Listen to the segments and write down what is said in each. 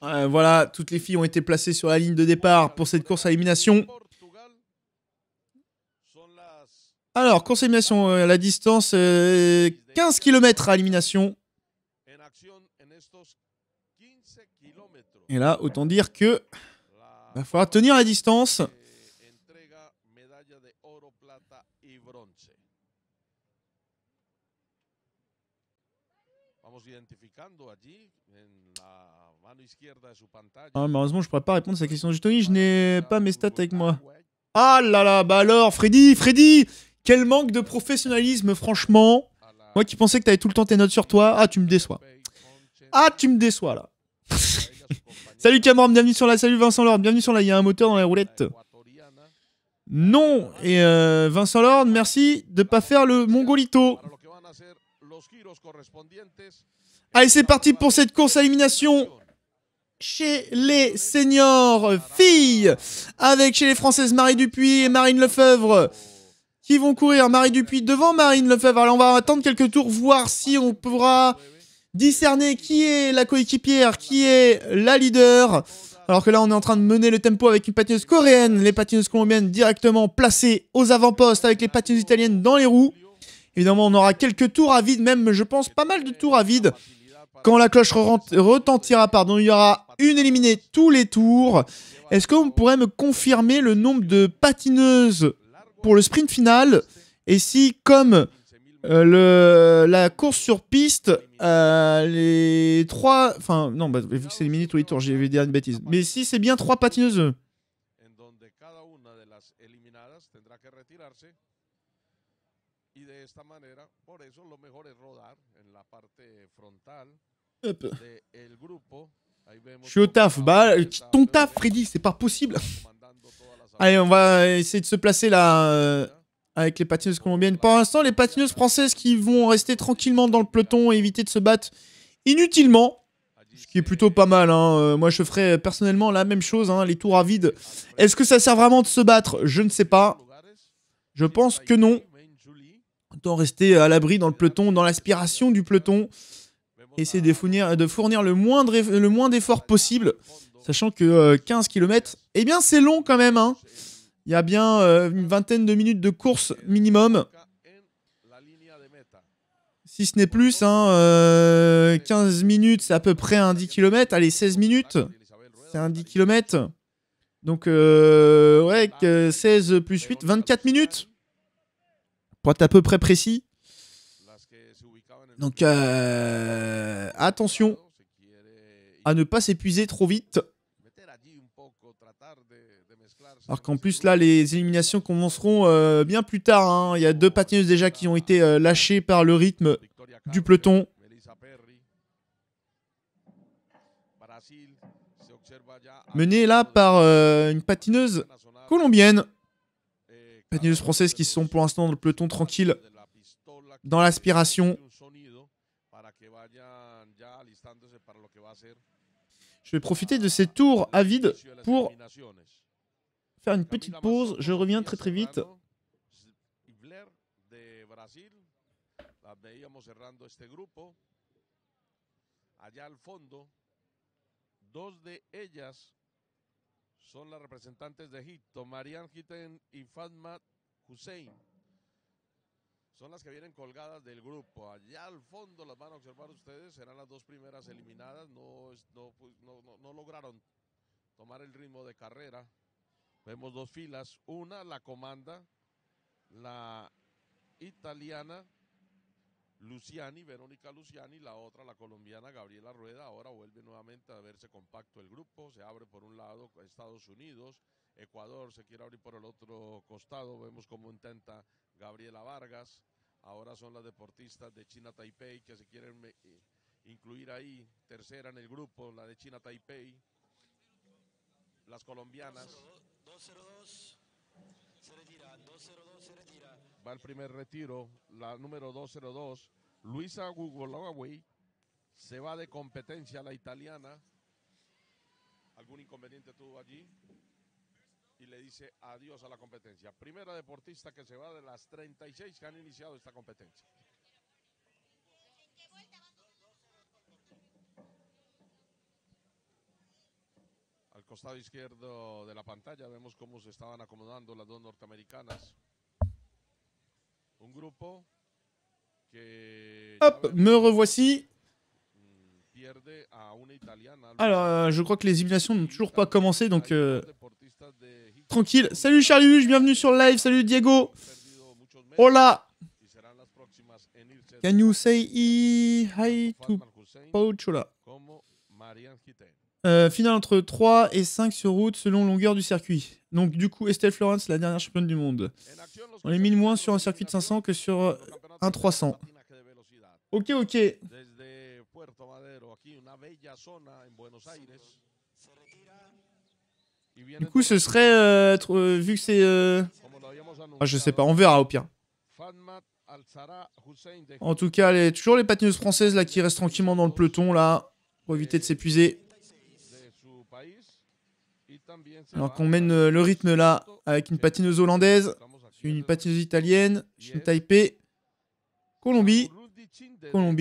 Voilà, toutes les filles ont été placées sur la ligne de départ pour cette course à élimination. Alors, course à élimination, la distance 15 km à élimination. Et là, autant dire que va falloir tenir la distance. Ah, malheureusement, je ne pourrais pas répondre à cette question de Tony. Je n'ai pas mes stats avec moi. Ah là là, bah alors, Freddy, quel manque de professionnalisme, franchement. Moi qui pensais que tu avais tout le temps tes notes sur toi. Ah, tu me déçois. Ah, tu me déçois là. Salut Cameron, bienvenue sur la. Salut Vincent Lord, bienvenue sur la. Il y a un moteur dans les roulettes. Non. Et Vincent Lord, merci de pas faire le Mongolito. Allez, c'est parti pour cette course à élimination chez les seniors filles, avec chez les Françaises Marie Dupuis et Marine Lefebvre qui vont courir. Marie Dupuis devant Marine Lefebvre. Alors on va attendre quelques tours, voir si on pourra discerner qui est la coéquipière, qui est la leader. Alors que là on est en train de mener le tempo avec une patineuse coréenne, les patineuses colombiennes directement placées aux avant-postes avec les patineuses italiennes dans les roues. Évidemment on aura quelques tours à vide, même je pense pas mal de tours à vide. Quand la cloche retentira, il y aura une éliminée tous les tours. Est-ce qu'on pourrait me confirmer le nombre de patineuses pour le sprint final? Et si, comme la course sur piste, les 3... Enfin, non, bah, vu que c'est éliminé tous les tours, j'ai dire une bêtise. Mais si c'est bien 3 patineuses... Hop. Je suis au taf. Bah, ton taf, Freddy, c'est pas possible. Allez, on va essayer de se placer là avec les patineuses colombiennes. Pour l'instant, les patineuses françaises qui vont rester tranquillement dans le peloton et éviter de se battre inutilement. Ce qui est plutôt pas mal. Hein. Moi, je ferais personnellement la même chose, hein, les tours à vide. Est-ce que ça sert vraiment de se battre? Je ne sais pas. Je pense que non. Autant rester à l'abri dans le peloton, dans l'aspiration du peloton. Essayer de fournir le moins d'efforts possible, sachant que 15 km, eh bien c'est long quand même. Hein. Il y a bien une vingtaine de minutes de course minimum. Si ce n'est plus, hein, 15 minutes, c'est à peu près un 10 km. Allez, 16 minutes, c'est un 10 km. Donc, ouais, 16 plus 8, 24 minutes. Pour être à peu près précis. Donc, attention à ne pas s'épuiser trop vite. Alors qu'en plus, là, les éliminations commenceront bien plus tard. Hein. Il y a 2 patineuses déjà qui ont été lâchées par le rythme du peloton. Menée là par une patineuse colombienne. Patineuses françaises qui sont pour l'instant dans le peloton tranquille, dans l'aspiration. Je vais profiter de ces tours à vide pour faire une petite pause. Je reviens très très vite. Son las representantes de Egipto, Marian Hiten y Fatma Hussein. Son las que vienen colgadas del grupo. Allá al fondo las van a observar ustedes, serán las 2 primeras eliminadas. No lograron tomar el ritmo de carrera. Vemos 2 filas. Una la comanda la italiana Luciani, Verónica Luciani, la otra la colombiana Gabriela Rueda. Ahora vuelve nuevamente a verse compacto el grupo, se abre por un lado Estados Unidos, Ecuador se quiere abrir por el otro costado, vemos cómo intenta Gabriela Vargas. Ahora son las deportistas de China Taipei que se quieren incluir ahí, tercera en el grupo, la de China Taipei, las colombianas. 202, se retira, 202 se retira. Va el primer retiro, la número 202, Luisa Gugolaway, se va de competencia la italiana. ¿Algún inconveniente tuvo allí? Y le dice adiós a la competencia. Primera deportista que se va de las 36 que han iniciado esta competencia. costado izquierdo de la pantalla vemos cómo se estaban acomodando las dos norteamericanas. Un grupo que Hop, me revoici. pierde a una italiana. Alors, je crois que les éliminations n'ont toujours pas commencé, donc tranquille. Salut Charlie, bienvenue sur le live. Salut Diego. Hola. Can you say hi to Pochola? Finale entre 3 et 5 sur route selon longueur du circuit. Donc du coup, Estelle Florence, la dernière championne du monde. On est 1000 moins sur un circuit de 500 que sur un 300. Ok, ok. Du coup, ce serait... vu que c'est... je sais pas, on verra au pire. En tout cas, toujours les patineuses françaises là qui restent tranquillement dans le peloton là, pour éviter de s'épuiser. Alors qu'on mène le rythme là, avec une patineuse hollandaise, une patineuse italienne, Chine Taipei, Colombie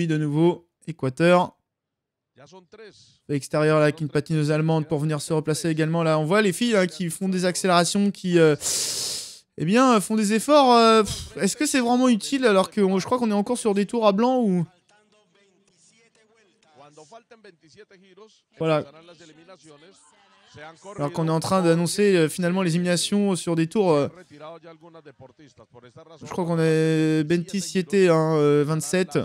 de nouveau, Équateur. L'extérieur là avec une patineuse allemande pour venir se replacer également. Là, on voit les filles là, qui font des accélérations, qui font des efforts. Est-ce que c'est vraiment utile alors que je crois qu'on est encore sur des tours à blanc ou... Voilà. Alors qu'on est en train d'annoncer finalement les éliminations sur des tours. Je crois qu'on est Benti Siete 27.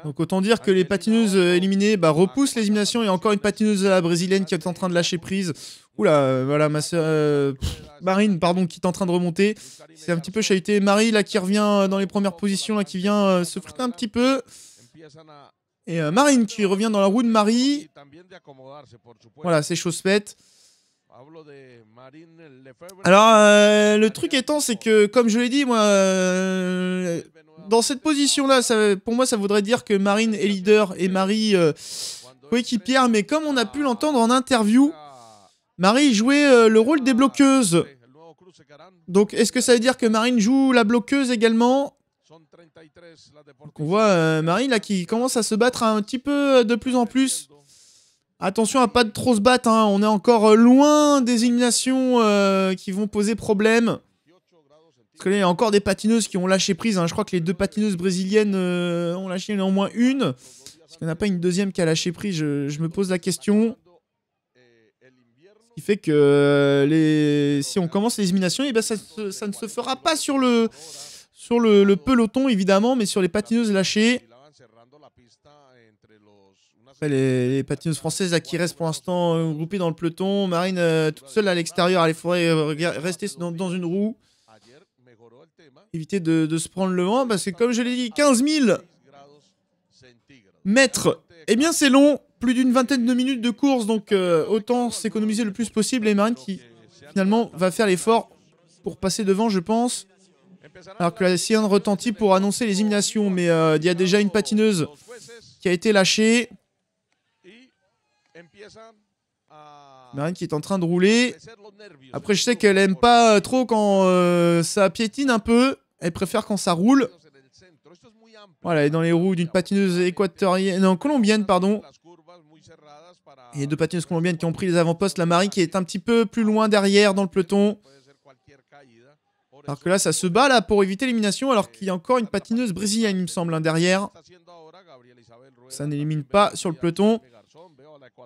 Donc autant dire que les patineuses éliminées repoussent l'élimination. Il y a encore une patineuse brésilienne qui est en train de lâcher prise. Oula, voilà ma soeur Marine, pardon, qui est en train de remonter. C'est un petit peu chahuté. Marie là qui revient dans les premières positions, là qui vient se friter un petit peu. Et Marine qui revient dans la roue de Marie. Voilà, c'est chose faite. Alors, le truc étant, c'est que, comme je l'ai dit, moi, dans cette position-là, pour moi, ça voudrait dire que Marine est leader et Marie coéquipière. Mais comme on a pu l'entendre en interview, Marie jouait le rôle des bloqueuses. Donc, est-ce que ça veut dire que Marine joue la bloqueuse également ? Donc on voit Marine là qui commence à se battre un petit peu de plus en plus. Attention à pas de trop se battre, hein. On est encore loin des éliminations qui vont poser problème. Parce que là il y a encore des patineuses qui ont lâché prise, hein. Je crois que les deux patineuses brésiliennes ont lâché au moins une. Est-ce qu'il n'y en a pas une deuxième qui a lâché prise, je me pose la question. Ce qui fait que si on commence les éliminations, ça ne se fera pas sur le peloton évidemment, mais sur les patineuses lâchées. Après, les patineuses françaises là, qui restent pour l'instant groupées dans le peloton. Marine toute seule à l'extérieur, il faudrait rester dans une roue. Éviter de se prendre le vent, parce que comme je l'ai dit, 15 000 mètres, eh bien c'est long, plus d'une vingtaine de minutes de course, donc autant s'économiser le plus possible. Et Marine qui finalement va faire l'effort pour passer devant, je pense. Alors que la sirène retentit pour annoncer les éliminations, mais il y a déjà une patineuse qui a été lâchée. Marine qui est en train de rouler. Après, je sais qu'elle aime pas trop quand ça piétine un peu. Elle préfère quand ça roule. Voilà, elle est dans les roues d'une patineuse équatorienne, non, colombienne, pardon. Et deux patineuses colombiennes qui ont pris les avant-postes. La Marie qui est un petit peu plus loin derrière dans le peloton. Alors que là, ça se bat là pour éviter l'élimination, alors qu'il y a encore une patineuse brésilienne, il me semble, hein, derrière. Ça n'élimine pas sur le peloton.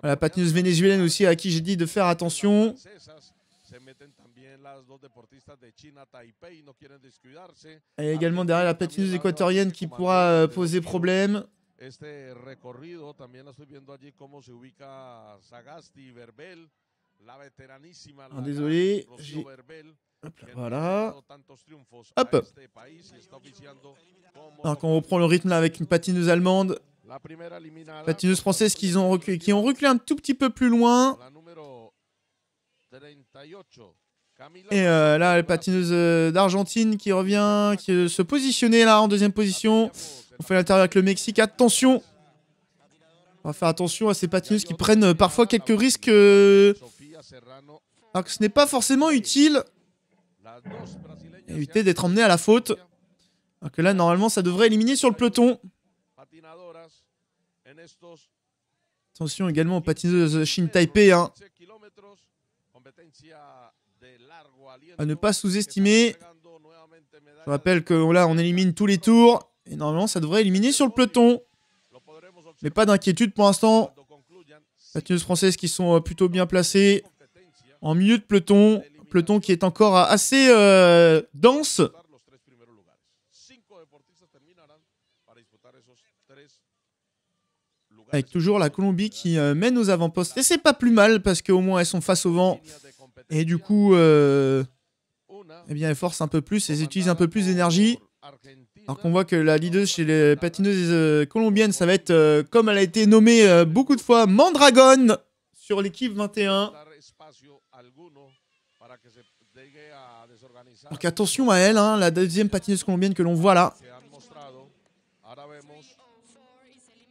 La patineuse vénézuélienne aussi, à qui j'ai dit de faire attention. Et également derrière la patineuse équatorienne qui pourra poser problème. Alors, désolé. Hop là, voilà. Hop. Alors qu'on reprend le rythme là avec une patineuse allemande. Patineuse française qui ont reculé un tout petit peu plus loin. Et là, la patineuse d'Argentine qui revient, qui se positionnait là en deuxième position. On fait l'intérieur avec le Mexique. Attention. On va faire attention à ces patineuses qui prennent parfois quelques risques. Alors que ce n'est pas forcément utile. Éviter d'être emmené à la faute. Alors que là, normalement, ça devrait éliminer sur le peloton. Attention également aux patineuses Shin Taipei, hein, à ne pas sous-estimer. Je rappelle que là, on élimine tous les tours. Et normalement, ça devrait éliminer sur le peloton. Mais pas d'inquiétude pour l'instant. Patineuses françaises qui sont plutôt bien placées. En milieu de peloton. Peloton qui est encore assez dense. Avec toujours la Colombie qui mène aux avant-postes. Et c'est pas plus mal parce qu'au moins elles sont face au vent. Et du coup, eh bien, elles forcent un peu plus, elles utilisent un peu plus d'énergie. Alors qu'on voit que la leader chez les patineuses colombiennes, ça va être, comme elle a été nommée beaucoup de fois, Mandragon sur l'équipe 21. Donc attention à elle, hein, la deuxième patineuse colombienne que l'on voit là.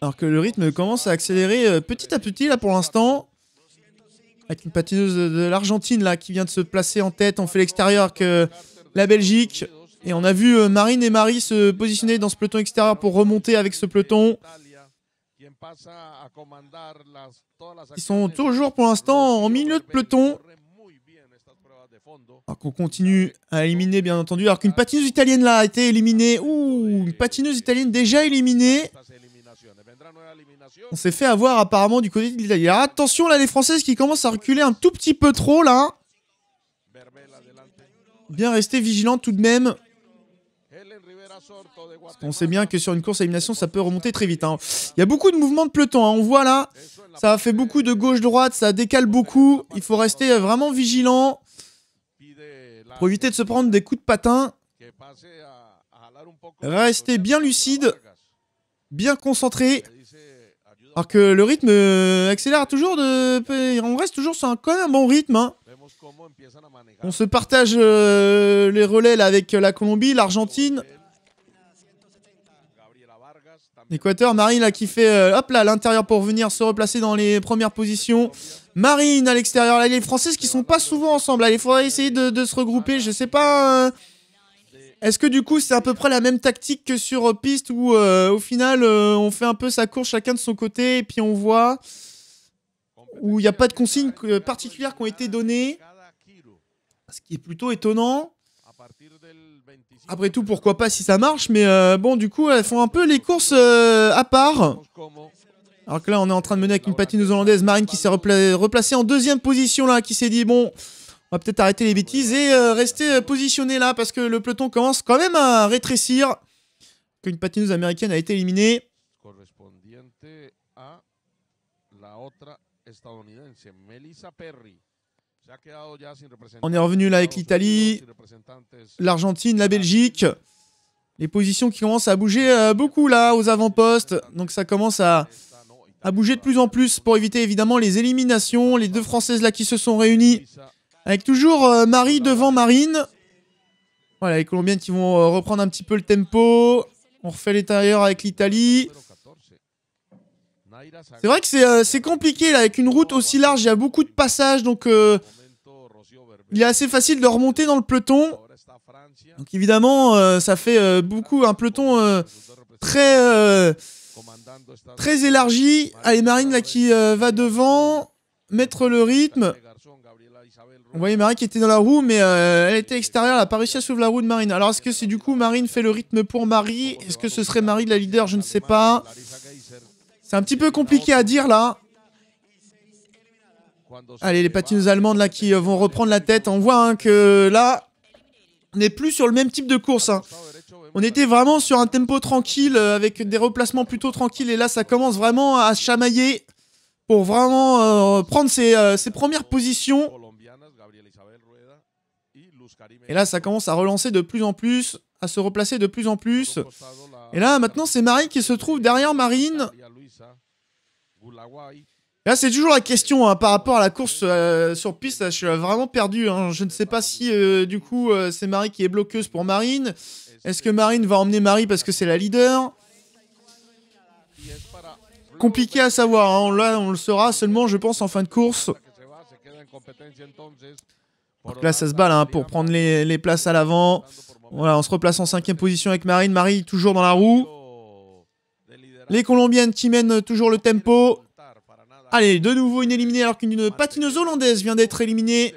Alors que le rythme commence à accélérer petit à petit là pour l'instant. Avec une patineuse de l'Argentine là qui vient de se placer en tête. On fait l'extérieur que la Belgique. Et on a vu Marine et Marie se positionner dans ce peloton extérieur pour remonter avec ce peloton. Ils sont toujours pour l'instant en milieu de peloton. Alors qu'on continue à éliminer bien entendu. Alors qu'une patineuse italienne là a été éliminée. Ouh, une patineuse italienne déjà éliminée. On s'est fait avoir apparemment du côté de l'Italie. Alors attention là les Françaises qui commencent à reculer un tout petit peu trop là. Bien rester vigilant tout de même. Parce qu'on sait bien que sur une course à élimination ça peut remonter très vite. Hein. Il y a beaucoup de mouvements de peloton. Hein. On voit là, ça fait beaucoup de gauche-droite, ça décale beaucoup. Il faut rester vraiment vigilant. Pour éviter de se prendre des coups de patin. Restez bien lucide. Bien concentré. Alors que le rythme accélère toujours. On reste toujours sur quand même un bon rythme. Hein. On se partage les relais là, avec la Colombie, l'Argentine. L'Équateur, Marine là, qui fait hop là à l'intérieur pour venir se replacer dans les premières positions. Marine à l'extérieur. Là, les Françaises qui sont pas souvent ensemble. Là, il faudrait essayer de se regrouper. Je sais pas. Est-ce que du coup c'est à peu près la même tactique que sur piste où au final on fait un peu sa course chacun de son côté et puis on voit où il n'y a pas de consignes particulières qui ont été données. Ce qui est plutôt étonnant. Après tout, pourquoi pas si ça marche, mais bon, du coup, elles font un peu les courses à part. Alors que là, on est en train de mener avec une patineuse hollandaise, Marine, qui s'est replacée en deuxième position, là, qui s'est dit, bon, on va peut-être arrêter les bêtises et rester positionné là, parce que le peloton commence quand même à rétrécir. Qu'une patineuse américaine a été éliminée. On est revenu là avec l'Italie, l'Argentine, la Belgique. Les positions qui commencent à bouger beaucoup là aux avant-postes. Donc ça commence à bouger de plus en plus pour éviter évidemment les éliminations. Les deux Françaises là qui se sont réunies. Avec toujours Marie devant Marine. Voilà, les Colombiennes qui vont reprendre un petit peu le tempo. On refait l'intérieur avec l'Italie. C'est vrai que c'est compliqué là, avec une route aussi large, il y a beaucoup de passages, donc il est assez facile de remonter dans le peloton. Donc évidemment, ça fait beaucoup un peloton très élargi. Allez, Marine là qui va devant, mettre le rythme. On voyait Marine qui était dans la roue, mais elle était extérieure, elle n'a pas réussi à suivre la roue de Marine. Alors est-ce que c'est du coup Marine fait le rythme pour Marie? Est-ce que ce serait Marie la leader? Je ne sais pas. C'est un petit peu compliqué à dire là. Allez, les patineuses allemandes là qui vont reprendre la tête. On voit hein, que là, on n'est plus sur le même type de course. Hein. On était vraiment sur un tempo tranquille avec des replacements plutôt tranquilles. Et là, ça commence vraiment à chamailler pour vraiment prendre ses premières positions. Et là, ça commence à relancer de plus en plus, à se replacer de plus en plus. Et là, maintenant, c'est Marie qui se trouve derrière Marine. Et là, c'est toujours la question hein, par rapport à la course sur piste. Là, je suis vraiment perdu. Hein. Je ne sais pas si, du coup, c'est Marie qui est bloqueuse pour Marine. Est-ce que Marine va emmener Marie parce que c'est la leader? Compliqué à savoir. Hein. Là, on le saura seulement, je pense, en fin de course. Donc là, ça se bat là, hein, pour prendre les places à l'avant. Voilà, on se replace en 5e position avec Marine. Marie toujours dans la roue. Les Colombiennes qui mènent toujours le tempo. Allez, de nouveau une éliminée alors qu'une patineuse hollandaise vient d'être éliminée.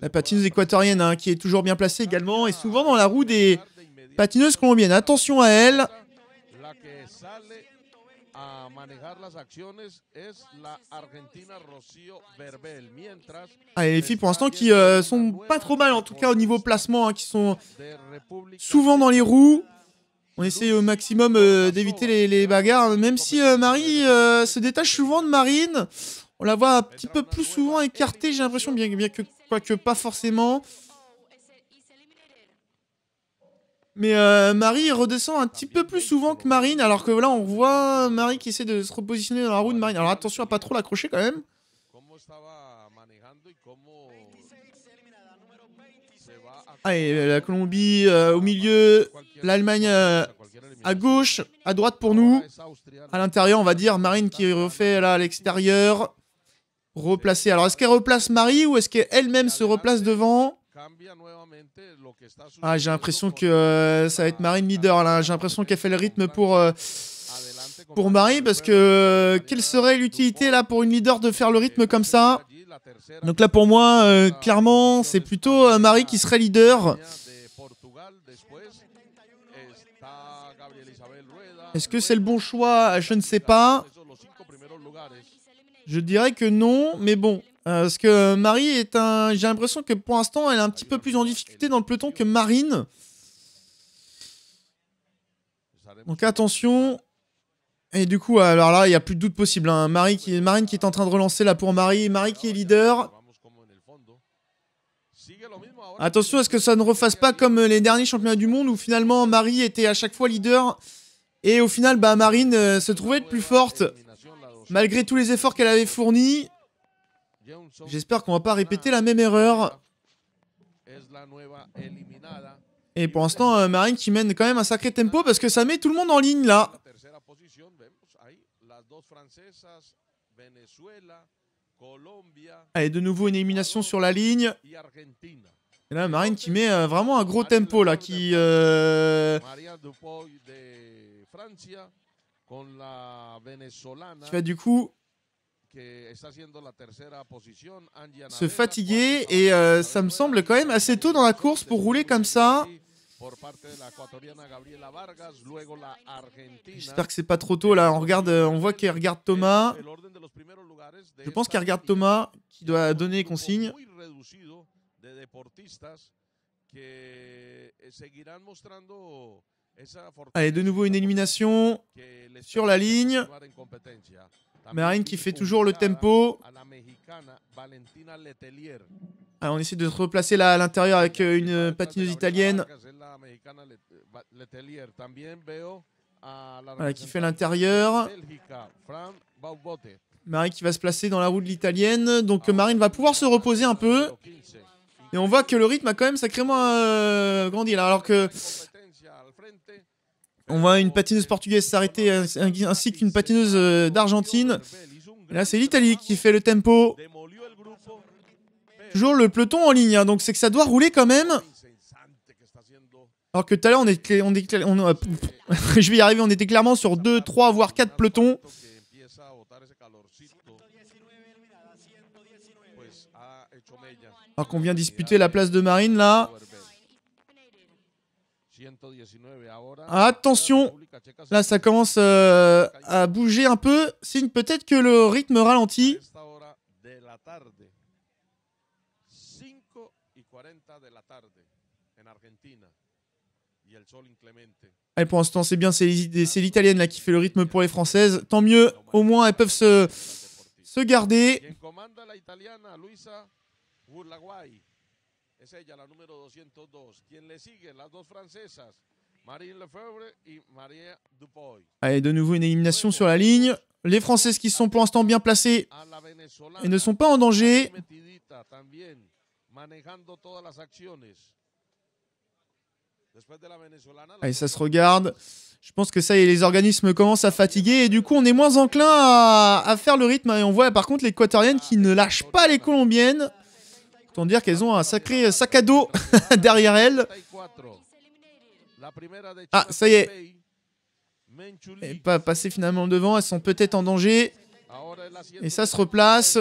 La patineuse équatorienne hein, qui est toujours bien placée également et souvent dans la roue des patineuses colombiennes. Attention à elle. Allez, les filles pour l'instant qui sont pas trop mal en tout cas au niveau placement, hein, qui sont souvent dans les roues. On essaie au maximum d'éviter les bagarres, même si Marie se détache souvent de Marine. On la voit un petit peu plus souvent écartée, j'ai l'impression, bien que quoique pas forcément. Mais Marie redescend un petit peu plus souvent que Marine, alors que là on voit Marie qui essaie de se repositionner dans la roue de Marine. Alors attention à pas trop l'accrocher quand même. Allez, la Colombie au milieu, l'Allemagne à gauche, à droite pour nous. À l'intérieur, on va dire Marine qui refait là à l'extérieur. Replacée. Alors est-ce qu'elle replace Marie ou est-ce qu'elle-même se replace devant? Ah, j'ai l'impression que ça va être Marine leader là. J'ai l'impression qu'elle fait le rythme pour Marie parce que quelle serait l'utilité là pour une leader de faire le rythme comme ça? Donc là pour moi, clairement, c'est plutôt Marie qui serait leader. Est-ce que c'est le bon choix? Je ne sais pas. Je dirais que non, mais bon. Parce que Marie est un... J'ai l'impression que pour l'instant, elle est un petit peu plus en difficulté dans le peloton que Marine. Donc attention. Et du coup, alors là, il n'y a plus de doute possible. Hein. Marine qui est en train de relancer là pour Marie. Marie qui est leader. Attention à ce que ça ne refasse pas comme les derniers championnats du monde où finalement Marie était à chaque fois leader. Et au final, bah, Marine se trouvait être plus forte. Malgré tous les efforts qu'elle avait fournis. J'espère qu'on va pas répéter la même erreur. Et pour l'instant, Marine qui mène quand même un sacré tempo parce que ça met tout le monde en ligne là. Allez, de nouveau une élimination sur la ligne. Et là, Marine qui met vraiment un gros tempo là, qui va du coup se fatiguer et ça me semble quand même assez tôt dans la course pour rouler comme ça. J'espère que c'est pas trop tôt là. On voit qu'elle regarde Thomas. Je pense qu'elle regarde Thomas qui doit donner les consignes. Allez, de nouveau une élimination sur la ligne. Marine qui fait toujours le tempo. Alors, on essaie de se replacer là à l'intérieur avec une patineuse italienne. Voilà, qui fait l'intérieur. Marine qui va se placer dans la roue de l'italienne. Donc Marine va pouvoir se reposer un peu. Et on voit que le rythme a quand même sacrément grandi là. Alors que on voit une patineuse portugaise s'arrêter ainsi qu'une patineuse d'Argentine. Là c'est l'Italie qui fait le tempo. Toujours le peloton en ligne, hein, donc c'est que ça doit rouler quand même. Alors que tout à l'heure je vais y arriver, on était clairement sur 2, 3, voire 4 pelotons. Alors qu'on vient disputer la place de Marine là. Attention, là ça commence à bouger un peu. Signe peut-être que le rythme ralentit. Et pour l'instant c'est bien, c'est l'italienne là qui fait le rythme pour les françaises. Tant mieux, au moins elles peuvent se garder. Allez, de nouveau une élimination sur la ligne. Les Françaises qui sont pour l'instant bien placées et ne sont pas en danger. Allez, ça se regarde. Je pense que ça y est, les organismes commencent à fatiguer et du coup on est moins enclin à faire le rythme. Et on voit par contre les équatoriennes qui ne lâchent pas les colombiennes. Autant dire qu'elles ont un sacré sac à dos derrière elles. Ah, ça y est. Et pas passer finalement devant, elles sont peut-être en danger. Et ça se replace.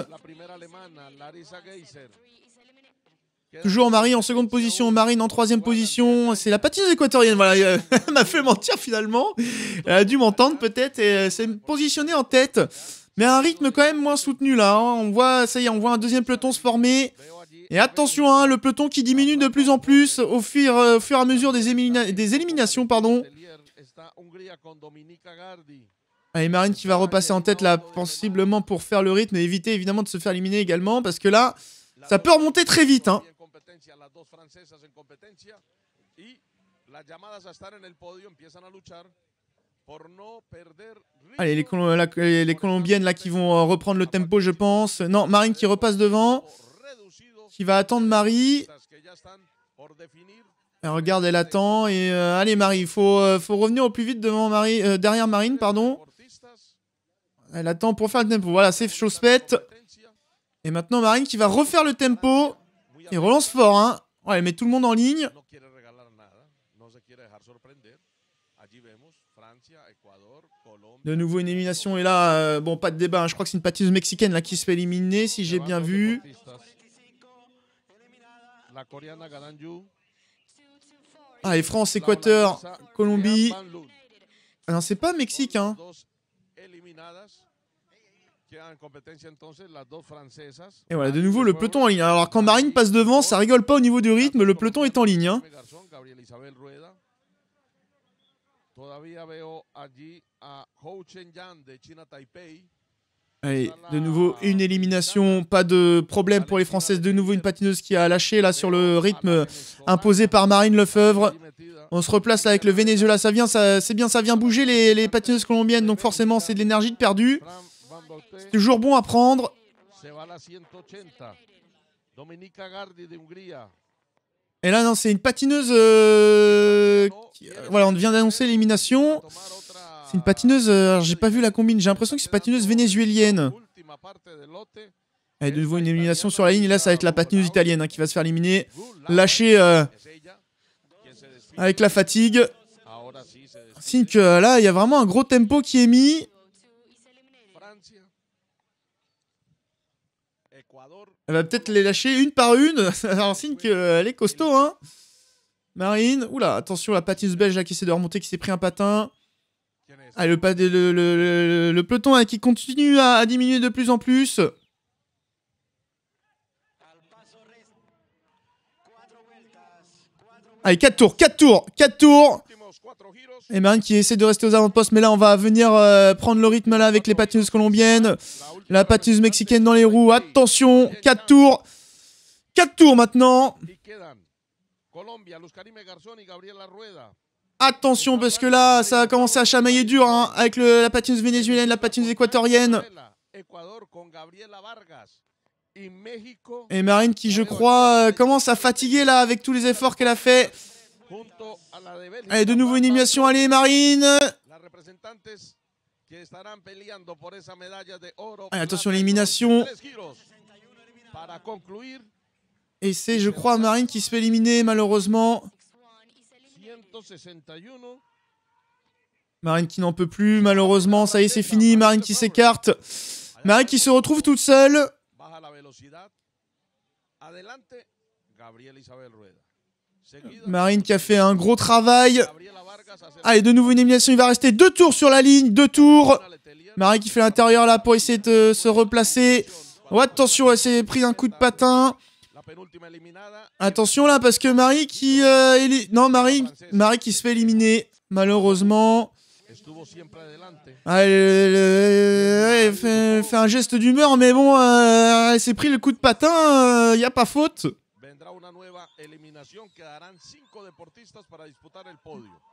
Toujours Marie en seconde position, Marine en troisième position. C'est la patineuse équatorienne, voilà. Elle m'a fait mentir finalement. Elle a dû m'entendre peut-être et s'est positionnée en tête. Mais à un rythme quand même moins soutenu là. Hein. On voit, ça y est, on voit un deuxième peloton se former. Et attention, hein, le peloton qui diminue de plus en plus au fur et à mesure des éliminations. Pardon. Allez, Marine qui va repasser en tête là, possiblement pour faire le rythme et éviter évidemment de se faire éliminer également. Parce que là, ça peut remonter très vite. Hein. Allez, les Colombiennes là qui vont reprendre le tempo, je pense. Non, Marine qui repasse devant. Qui va attendre Marie. Elle regarde, elle attend. Et allez, Marie, il faut revenir au plus vite devant Marie, derrière Marine, pardon. Elle attend pour faire le tempo. Voilà, c'est chose faite. Et maintenant, Marine qui va refaire le tempo. Et relance fort, hein. Ouais, elle met tout le monde en ligne. De nouveau une élimination. Et là, bon, pas de débat. Hein. Je crois que c'est une patineuse mexicaine là, qui se fait éliminer, si j'ai bien vu. Ah, et France, Équateur, Colombie. Ah non, c'est pas Mexique, hein. Et voilà, de nouveau le peloton en ligne. Alors quand Marine passe devant, ça rigole pas au niveau du rythme, le peloton est en ligne. Hein. Allez, de nouveau une élimination, pas de problème pour les Françaises. De nouveau une patineuse qui a lâché là sur le rythme imposé par Marine Lefebvre. On se replace là avec le Venezuela, c'est bien, ça vient bouger les patineuses colombiennes, donc forcément c'est de l'énergie de perdue. C'est toujours bon à prendre. Et là, non, c'est une patineuse... Voilà, on vient d'annoncer l'élimination. C'est une patineuse... j'ai pas vu la combine. J'ai l'impression que c'est une patineuse vénézuélienne. Et de nouveau une élimination sur la ligne. Et là, ça va être la patineuse italienne hein, qui va se faire éliminer. Lâcher avec la fatigue. Signe que là, il y a vraiment un gros tempo qui est mis. Elle va peut-être les lâcher une par une. Alors, signe qu'elle est costaud, hein. Marine. Oula, attention, la patineuse belge là, qui essaie de remonter, qui s'est pris un patin. Ah, le peloton hein, qui continue à diminuer de plus en plus. Allez, 4 tours. Et Marine qui essaie de rester aux avant-postes, mais là on va venir prendre le rythme là avec les patineuses colombiennes. La patineuse mexicaine dans les roues, attention, 4 tours. 4 tours maintenant. Attention parce que là ça va commencer à chamailler dur hein, avec la patineuse vénézuélienne, la patineuse équatorienne. Et Marine qui je crois commence à fatiguer là avec tous les efforts qu'elle a fait. Allez, de nouveau une élimination, allez Marine. Allez, attention l'élimination. Et c'est je crois Marine qui se fait éliminer malheureusement. Marine qui n'en peut plus malheureusement, ça y est c'est fini, Marine qui s'écarte. Marine qui se retrouve toute seule. Marine qui a fait un gros travail. Allez, de nouveau une élimination. Il va rester 2 tours sur la ligne. 2 tours. Marine qui fait l'intérieur là pour essayer de se replacer. Oh, attention, elle s'est pris un coup de patin. Attention là parce que Marie qui... Non, Marie qui se fait éliminer. Malheureusement. Elle fait un geste d'humeur. Mais bon, elle s'est pris le coup de patin. Il n'y a pas faute.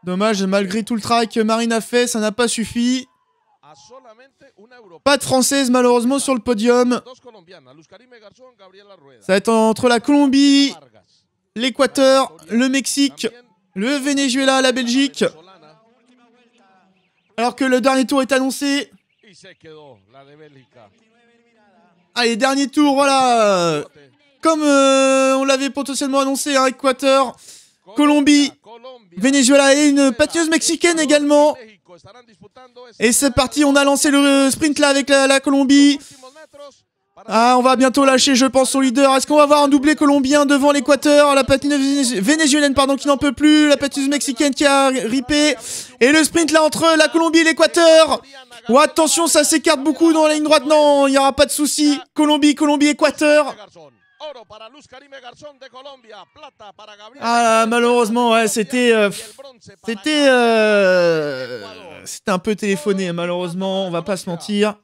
Dommage, malgré tout le travail que Marine a fait, ça n'a pas suffi. Pas de Française malheureusement sur le podium. Ça va être entre la Colombie, l'Équateur, le Mexique, le Venezuela, la Belgique. Alors que le dernier tour est annoncé. Allez, dernier tour, voilà. Comme on l'avait potentiellement annoncé, hein, Équateur, Colombie, Venezuela et une patineuse mexicaine également. Et c'est parti, on a lancé le sprint là avec la Colombie. Ah, on va bientôt lâcher, je pense, son leader. Est-ce qu'on va avoir un doublé colombien devant l'Équateur? La patineuse vénézuélienne, pardon, qui n'en peut plus. La patineuse mexicaine qui a ripé. Et le sprint là entre la Colombie et l'Équateur. Oh, attention, ça s'écarte beaucoup dans la ligne droite. Non, il n'y aura pas de souci. Colombie, Équateur. Ah, malheureusement, ouais, c'était un peu téléphoné, malheureusement, on va pas se mentir.